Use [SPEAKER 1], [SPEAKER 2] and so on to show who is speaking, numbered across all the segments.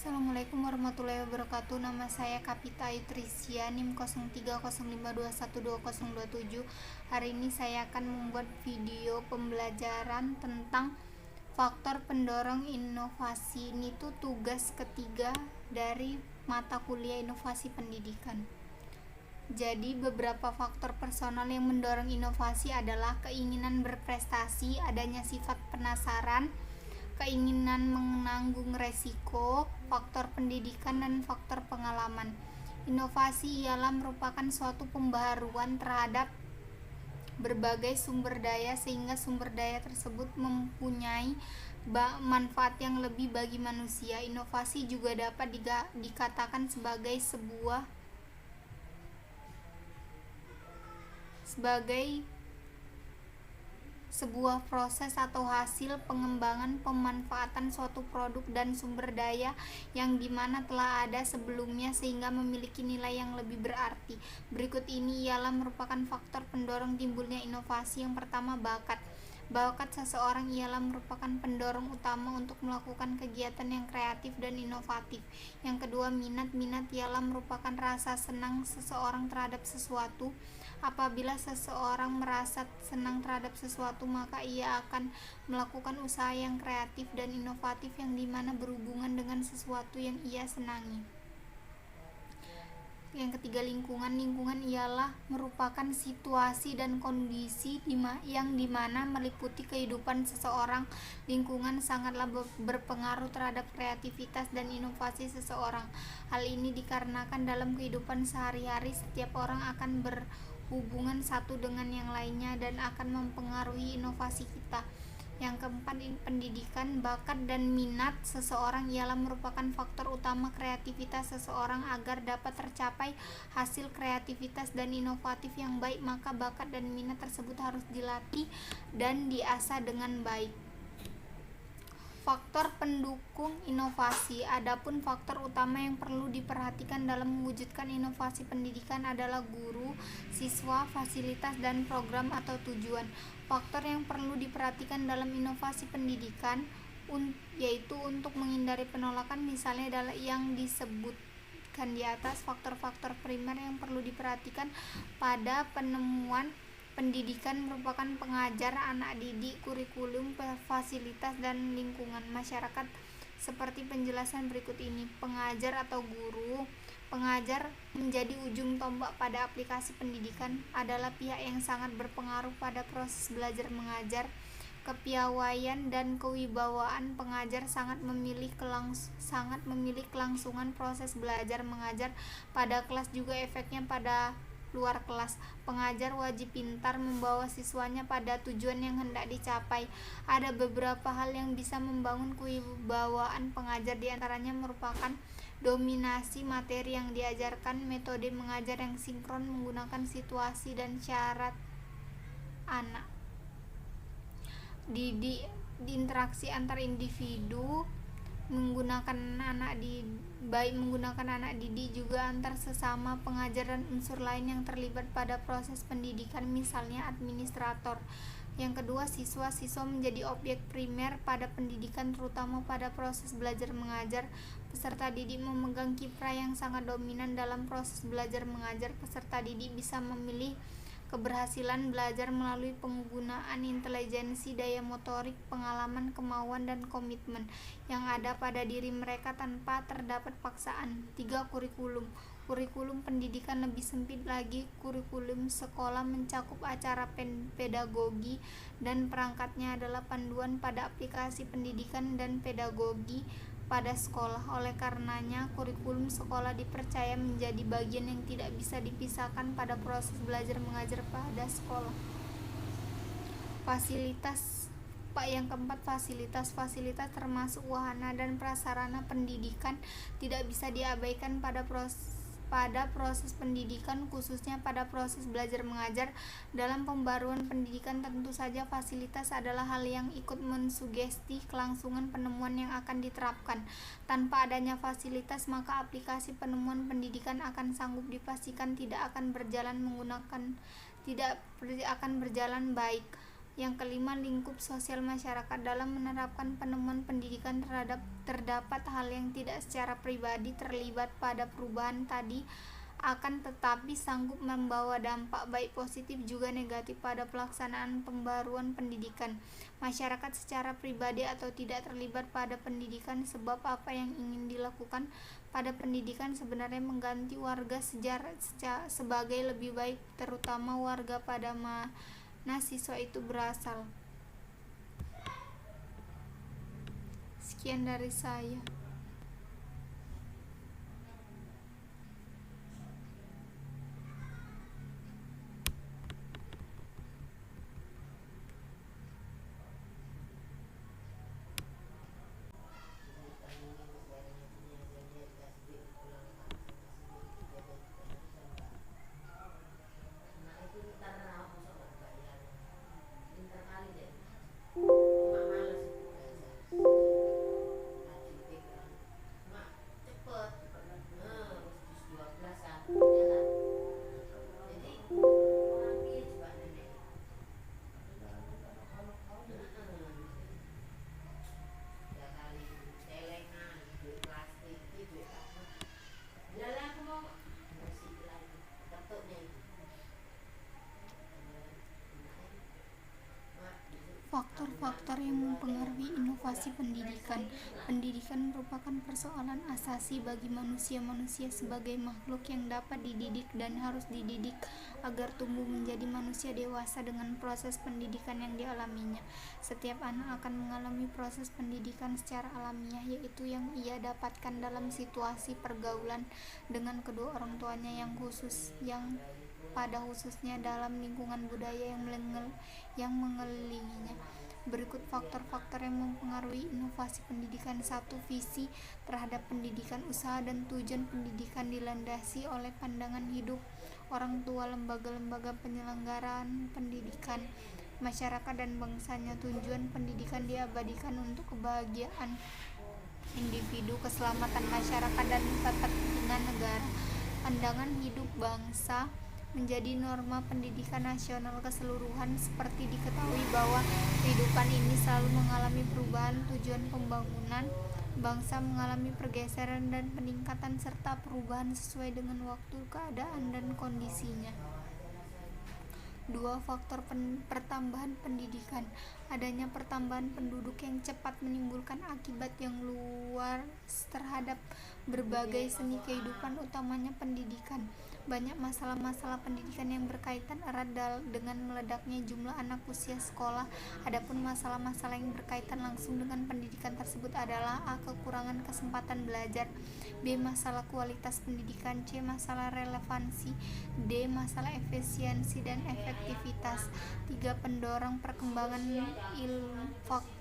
[SPEAKER 1] Assalamualaikum warahmatullahi wabarakatuh. Nama saya Kapita Ayu Trisya, NIM 0305212027. Hari ini saya akan membuat video pembelajaran tentang faktor pendorong inovasi. Ini tuh tugas ketiga dari mata kuliah inovasi pendidikan. Jadi beberapa faktor personal yang mendorong inovasi adalah keinginan berprestasi, adanya sifat penasaran, keinginan menanggung resiko, faktor pendidikan, dan faktor pengalaman. Inovasi ialah merupakan suatu pembaharuan terhadap berbagai sumber daya sehingga sumber daya tersebut mempunyai manfaat yang lebih bagi manusia. Inovasi juga dapat dikatakan sebagai sebuah proses atau hasil pengembangan pemanfaatan suatu produk dan sumber daya yang dimana telah ada sebelumnya sehingga memiliki nilai yang lebih berarti. Berikut ini ialah merupakan faktor pendorong timbulnya inovasi. Yang pertama, bakat. Bakat seseorang ialah merupakan pendorong utama untuk melakukan kegiatan yang kreatif dan inovatif. Yang kedua, minat. Minat ialah merupakan rasa senang seseorang terhadap sesuatu. Apabila seseorang merasa senang terhadap sesuatu, maka ia akan melakukan usaha yang kreatif dan inovatif yang dimana berhubungan dengan sesuatu yang ia senangi. Yang ketiga, lingkungan. Lingkungan ialah merupakan situasi dan kondisi yang dimana meliputi kehidupan seseorang. Lingkungan sangatlah berpengaruh terhadap kreativitas dan inovasi seseorang. Hal ini dikarenakan dalam kehidupan sehari-hari setiap orang akan berhubungan satu dengan yang lainnya dan akan mempengaruhi inovasi kita. Yang keempat, pendidikan. Bakat dan minat seseorang ialah merupakan faktor utama kreativitas seseorang. Agar dapat tercapai hasil kreativitas dan inovatif yang baik, maka bakat dan minat tersebut harus dilatih dan diasah dengan baik. Faktor pendukung inovasi. Adapun faktor utama yang perlu diperhatikan dalam mewujudkan inovasi pendidikan adalah guru, siswa, fasilitas, dan program atau tujuan. Faktor yang perlu diperhatikan dalam inovasi pendidikan yaitu untuk menghindari penolakan, misalnya adalah yang disebutkan di atas. Faktor-faktor primer yang perlu diperhatikan pada penemuan pendidikan merupakan pengajar, anak didik, kurikulum, fasilitas, dan lingkungan masyarakat seperti penjelasan berikut ini. Pengajar atau guru. Pengajar menjadi ujung tombak pada aplikasi pendidikan, adalah pihak yang sangat berpengaruh pada proses belajar mengajar. Kepiawaian dan kewibawaan pengajar sangat memilih kelangsungan proses belajar mengajar pada kelas, juga efeknya pada luar kelas. Pengajar wajib pintar membawa siswanya pada tujuan yang hendak dicapai. Ada beberapa hal yang bisa membangun kewibawaan pengajar, diantaranya merupakan dominasi materi yang diajarkan, metode mengajar yang sinkron menggunakan situasi dan syarat anak didik, interaksi antar individu menggunakan anak didik juga antar sesama pengajar dan unsur lain yang terlibat pada proses pendidikan, misalnya administrator. Yang kedua, siswa. Siswa menjadi objek primer pada pendidikan, terutama pada proses belajar mengajar. Peserta didik memegang kiprah yang sangat dominan dalam proses belajar mengajar. Peserta didik bisa memilih keberhasilan belajar melalui penggunaan intelijensi, daya motorik, pengalaman, kemauan, dan komitmen yang ada pada diri mereka tanpa terdapat paksaan. 3. Kurikulum. Kurikulum pendidikan lebih sempit lagi. Kurikulum sekolah mencakup acara pedagogi dan perangkatnya adalah panduan pada aplikasi pendidikan dan pedagogi pada sekolah. Oleh karenanya, kurikulum sekolah dipercaya menjadi bagian yang tidak bisa dipisahkan pada proses belajar mengajar pada sekolah. Fasilitas. Yang keempat, fasilitas. Fasilitas termasuk wahana dan prasarana pendidikan tidak bisa diabaikan pada proses pendidikan, khususnya pada proses belajar mengajar. Dalam pembaruan pendidikan, tentu saja fasilitas adalah hal yang ikut mensugesti kelangsungan penemuan yang akan diterapkan. Tanpa adanya fasilitas, maka aplikasi penemuan pendidikan akan sanggup dipastikan tidak akan berjalan baik. Yang kelima, lingkup sosial masyarakat. Dalam menerapkan penemuan pendidikan terdapat hal yang tidak secara pribadi terlibat pada perubahan tadi, akan tetapi sanggup membawa dampak baik positif juga negatif pada pelaksanaan pembaruan pendidikan. Masyarakat secara pribadi atau tidak terlibat pada pendidikan, sebab apa yang ingin dilakukan pada pendidikan sebenarnya mengganti warga sebagai lebih baik, terutama warga pada mana siswa itu berasal. Sekian dari saya. Faktor-faktor yang mempengaruhi inovasi pendidikan. Pendidikan merupakan persoalan asasi bagi manusia sebagai makhluk yang dapat dididik dan harus dididik agar tumbuh menjadi manusia dewasa dengan proses pendidikan yang dialaminya. Setiap anak akan mengalami proses pendidikan secara alamiah, yaitu yang ia dapatkan dalam situasi pergaulan dengan kedua orang tuanya yang pada khususnya dalam lingkungan budaya yang mengelilinginya. Berikut faktor-faktor yang mempengaruhi inovasi pendidikan. 1. Visi terhadap pendidikan. Usaha dan tujuan pendidikan dilandasi oleh pandangan hidup orang tua, lembaga-lembaga penyelenggaraan pendidikan, masyarakat dan bangsanya. Tujuan pendidikan diabadikan untuk kebahagiaan individu, keselamatan masyarakat, dan kepentingan negara. Pandangan hidup bangsa menjadi norma pendidikan nasional keseluruhan. Seperti diketahui bahwa kehidupan ini selalu mengalami perubahan. Tujuan pembangunan bangsa mengalami pergeseran dan peningkatan serta perubahan sesuai dengan waktu, keadaan, dan kondisinya. 2. Faktor pertambahan pendidikan. Adanya pertambahan penduduk yang cepat menimbulkan akibat yang luas terhadap berbagai seni kehidupan, utamanya pendidikan. Banyak masalah-masalah pendidikan yang berkaitan erat dengan meledaknya jumlah anak usia sekolah. Adapun masalah-masalah yang berkaitan langsung dengan pendidikan tersebut adalah A. Kekurangan kesempatan belajar, B. Masalah kualitas pendidikan, C. Masalah relevansi, D. Masalah efisiensi dan efektivitas. 3. Pendorong perkembangan ilmu.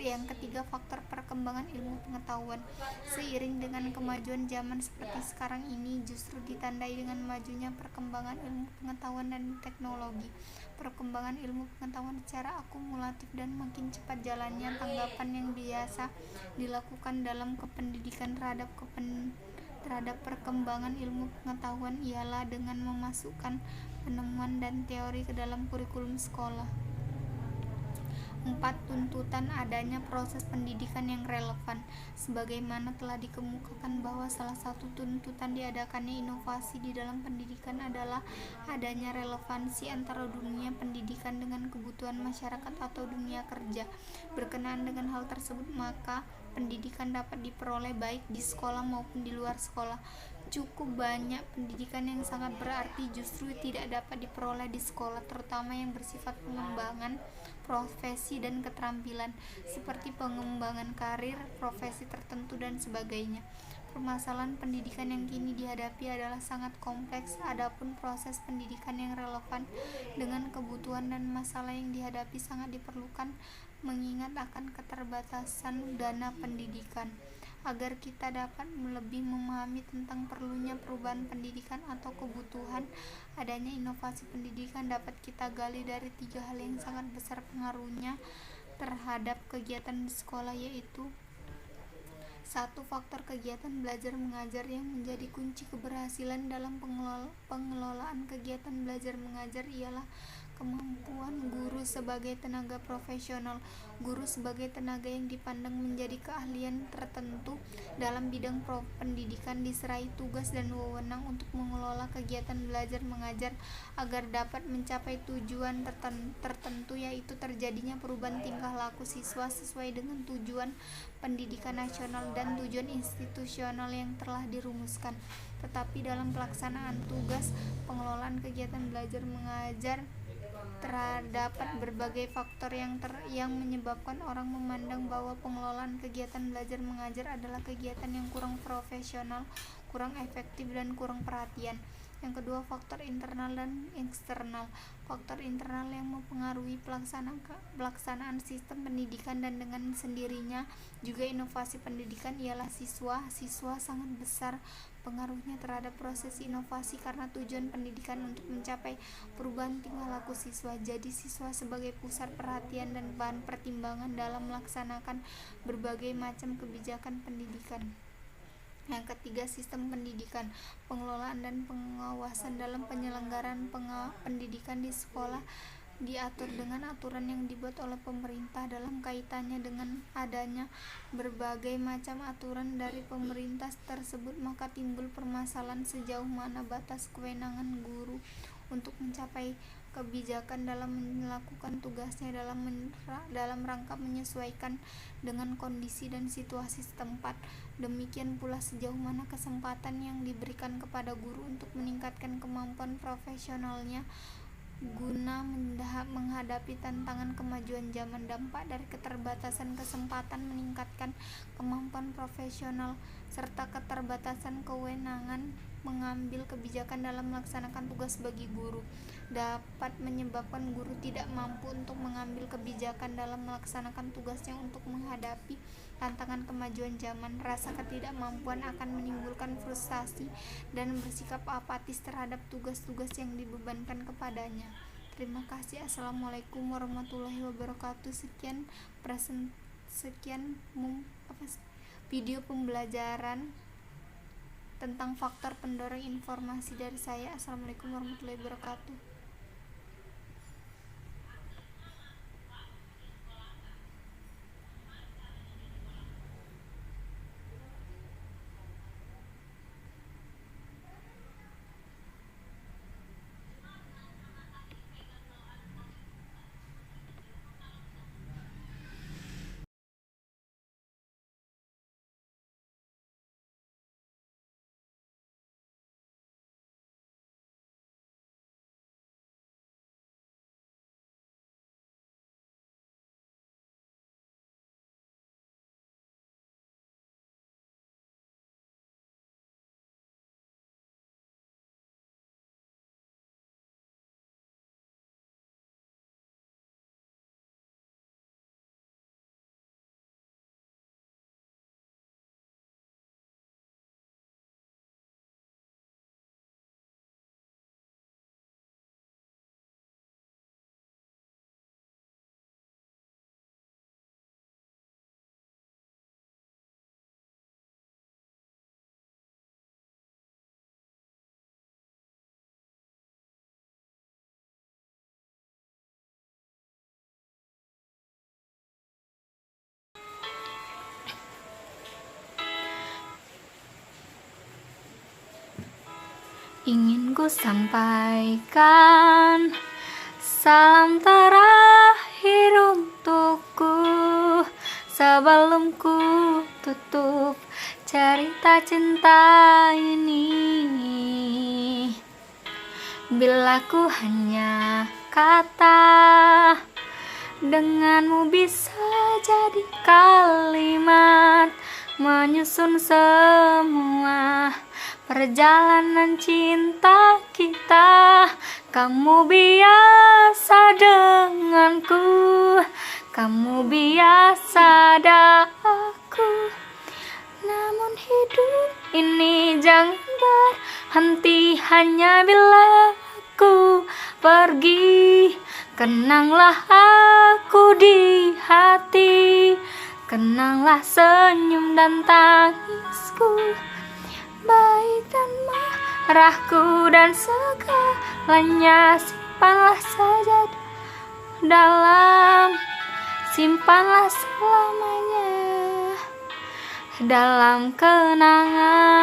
[SPEAKER 1] Yang ketiga, faktor perkembangan ilmu pengetahuan. Seiring dengan kemajuan zaman seperti sekarang ini justru ditandai dengan majunya perkembangan ilmu pengetahuan dan teknologi. Perkembangan ilmu pengetahuan secara akumulatif dan makin cepat jalannya tanggapan yang biasa dilakukan dalam kependidikan terhadap perkembangan ilmu pengetahuan ialah dengan memasukkan penemuan dan teori ke dalam kurikulum sekolah. 4. Tuntutan adanya proses pendidikan yang relevan. Sebagaimana telah dikemukakan bahwa salah satu tuntutan diadakannya inovasi di dalam pendidikan adalah adanya relevansi antara dunia pendidikan dengan kebutuhan masyarakat atau dunia kerja. Berkenaan dengan hal tersebut, maka pendidikan dapat diperoleh baik di sekolah maupun di luar sekolah. Cukup banyak pendidikan yang sangat berarti justru tidak dapat diperoleh di sekolah, terutama yang bersifat pengembangan profesi dan keterampilan, seperti pengembangan karir, profesi tertentu, dan sebagainya. Permasalahan pendidikan yang kini dihadapi adalah sangat kompleks. Adapun proses pendidikan yang relevan dengan kebutuhan dan masalah yang dihadapi sangat diperlukan, mengingat akan keterbatasan dana pendidikan. Agar kita dapat lebih memahami tentang perlunya perubahan pendidikan atau kebutuhan adanya inovasi pendidikan, dapat kita gali dari 3 hal yang sangat besar pengaruhnya terhadap kegiatan di sekolah, yaitu 1. Faktor kegiatan belajar mengajar yang menjadi kunci keberhasilan dalam pengelolaan kegiatan belajar mengajar ialah Kemampuan guru sebagai tenaga profesional. Guru sebagai tenaga yang dipandang menjadi keahlian tertentu dalam bidang pendidikan diserai tugas dan wewenang untuk mengelola kegiatan belajar mengajar agar dapat mencapai tujuan tertentu, yaitu terjadinya perubahan tingkah laku siswa sesuai dengan tujuan pendidikan nasional dan tujuan institusional yang telah dirumuskan. Tetapi dalam pelaksanaan tugas pengelolaan kegiatan belajar mengajar terdapat berbagai faktor yang menyebabkan orang memandang bahwa pengelolaan kegiatan belajar mengajar adalah kegiatan yang kurang profesional, kurang efektif, dan kurang perhatian. Yang kedua, faktor internal dan eksternal. Faktor internal yang mempengaruhi pelaksanaan sistem pendidikan dan dengan sendirinya juga inovasi pendidikan ialah siswa. Siswa sangat besar pengaruhnya terhadap proses inovasi karena tujuan pendidikan untuk mencapai perubahan tingkah laku siswa. Jadi siswa sebagai pusat perhatian dan bahan pertimbangan dalam melaksanakan berbagai macam kebijakan pendidikan. Yang ketiga, sistem pendidikan. Pengelolaan dan pengawasan dalam penyelenggaraan pendidikan di sekolah diatur dengan aturan yang dibuat oleh pemerintah. Dalam kaitannya dengan adanya berbagai macam aturan dari pemerintah tersebut, maka timbul permasalahan sejauh mana batas kewenangan guru untuk mencapai kebijakan dalam melakukan tugasnya dalam rangka menyesuaikan dengan kondisi dan situasi setempat. Demikian pula sejauh mana kesempatan yang diberikan kepada guru untuk meningkatkan kemampuan profesionalnya guna menghadapi tantangan kemajuan zaman. Dampak dari keterbatasan kesempatan meningkatkan kemampuan profesional serta keterbatasan kewenangan mengambil kebijakan dalam melaksanakan tugas bagi guru dapat menyebabkan guru tidak mampu untuk mengambil kebijakan dalam melaksanakan tugasnya untuk menghadapi tantangan kemajuan zaman. Rasa ketidakmampuan akan menimbulkan frustasi dan bersikap apatis terhadap tugas-tugas yang dibebankan kepadanya. Terima kasih. Assalamualaikum warahmatullahi wabarakatuh. Sekian video pembelajaran tentang faktor pendorong informasi dari saya. Assalamualaikum warahmatullahi wabarakatuh. Ingin ku sampaikan salam terakhir untukku sebelum ku tutup cerita cinta ini. Bila ku hanya kata, denganmu bisa jadi kalimat menyusun semua perjalanan cinta kita. Kamu biasa denganku, kamu biasa ada aku. Namun hidup ini jangan berhenti hanya bila aku pergi. Kenanglah aku di hati, kenanglah senyum dan tangisku, baik dan marahku dan segalanya. simpanlah saja dalam, simpanlah selamanya dalam kenangan.